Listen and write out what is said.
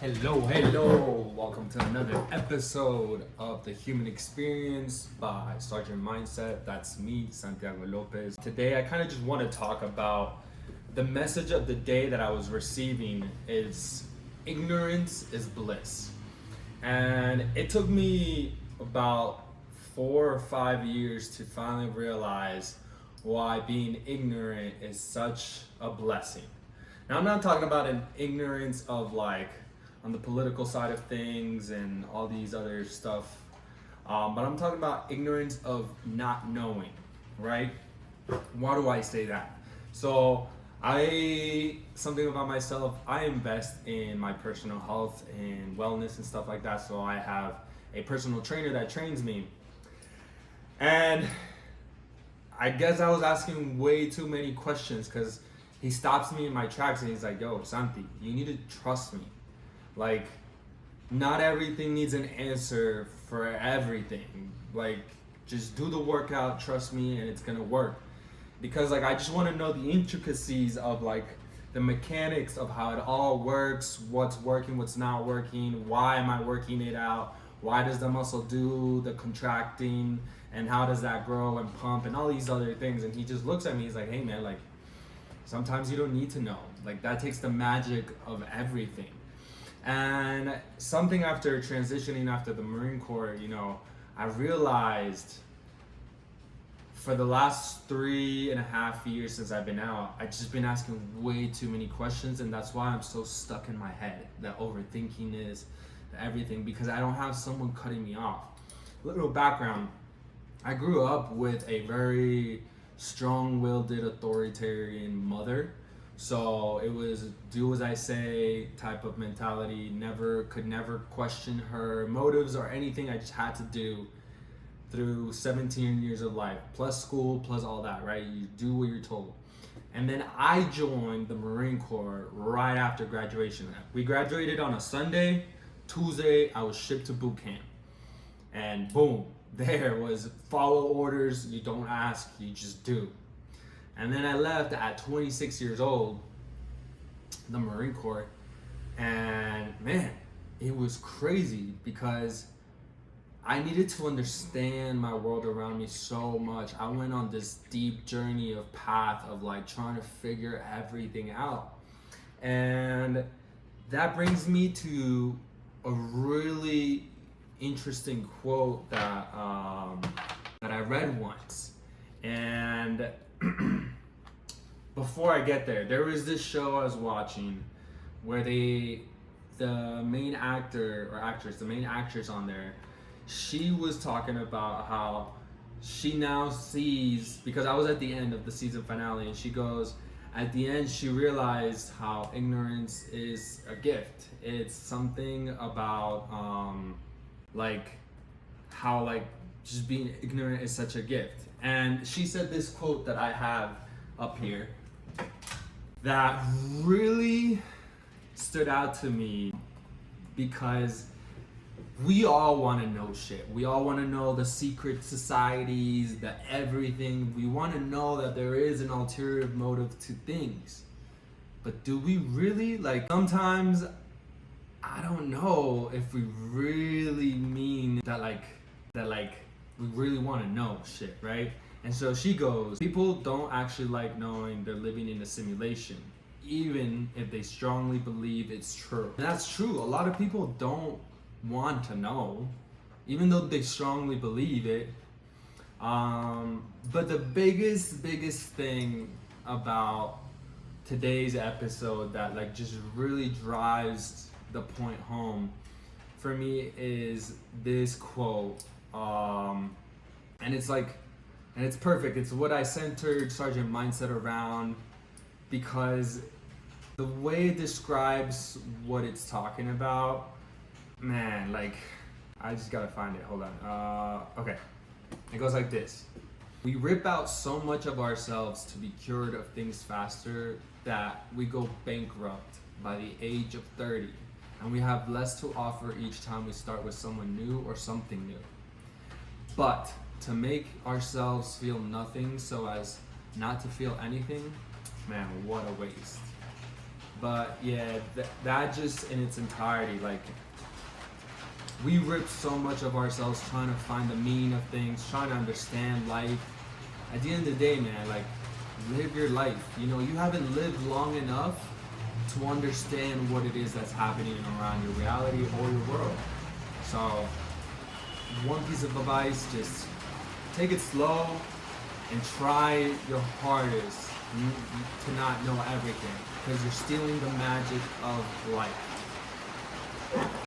Hello. Welcome to another episode of The Human Experience by Sergeant Mindset. That's me, Santiago Lopez. Today, I kind of just want to talk about the message of the day that I was receiving is ignorance is bliss. And it took me about 4 or 5 years to finally realize why being ignorant is such a blessing. Now, I'm not talking about an ignorance of like on the political side of things and all these other stuff, but I'm talking about ignorance of not knowing, right? Why do I say that? So something about myself, I invest in my personal health and wellness and stuff like that. So I have a personal trainer that trains me. And I guess I was asking way too many questions because he stops me in my tracks and he's like, yo, Santi, you need to trust me. Like, not everything needs an answer for everything. Like, just do the workout, trust me, and it's gonna work. Because like, I just wanna know the intricacies of like the mechanics of how it all works, what's working, what's not working, why am I working it out, why does the muscle do the contracting, and how does that grow and pump, and all these other things. And he just looks at me, he's like, hey man, like, sometimes you don't need to know. Like, that takes the magic of everything. And something after transitioning after the Marine Corps, I realized for the last 3.5 years since I've been out, I've just been asking way too many questions, and that's why I'm so stuck in my head. That overthinking is everything, because I don't have someone cutting me off. Little background, I grew up with a very strong-willed authoritarian mother. So it was do as I say type of mentality, could never question her motives or anything. I just had to do through 17 years of life, plus school, plus all that, right? You do what you're told. And then I joined the Marine Corps right after graduation. We graduated on a Sunday. Tuesday, I was shipped to boot camp. And boom, there was follow orders. You don't ask, you just do. And then I left at 26 years old, the Marine Corps, and man, it was crazy because I needed to understand my world around me so much. I went on this deep journey of path of like trying to figure everything out. And that brings me to a really interesting quote that I read once. And before I get there, there was this show I was watching where the main actor or actress, the main actress on there, she was talking about how she now sees, because I was at the end of the season finale, and she goes, at the end she realized how ignorance is a gift. It's something about like how like just being ignorant is such a gift. And she said this quote that I have up here that really stood out to me, because we all want to know shit. We all want to know the secret societies, the everything. We want to know that there is an ulterior motive to things. But do we really? Like, sometimes I don't know if we really mean that we really want to know shit, right? And so she goes, people don't actually like knowing they're living in a simulation, even if they strongly believe it's true. And that's true. A lot of people don't want to know, even though they strongly believe it. But the biggest thing about today's episode that like just really drives the point home for me is this quote. And it's perfect. It's what I centered Sergeant Mindset around, because the way it describes what it's talking about, man, like, I just gotta find it. Hold on. Okay. It goes like this. We rip out so much of ourselves to be cured of things faster that we go bankrupt by the age of 30, and we have less to offer each time we start with someone new or something new. But to make ourselves feel nothing so as not to feel anything, man, what a waste. But yeah, that just in its entirety, like we rip so much of ourselves trying to find the meaning of things, trying to understand life. At the end of the day, man, like live your life. You know, you haven't lived long enough to understand what it is that's happening around your reality or your world. So, one piece of advice, just take it slow and try your hardest to not know everything because you're stealing the magic of life.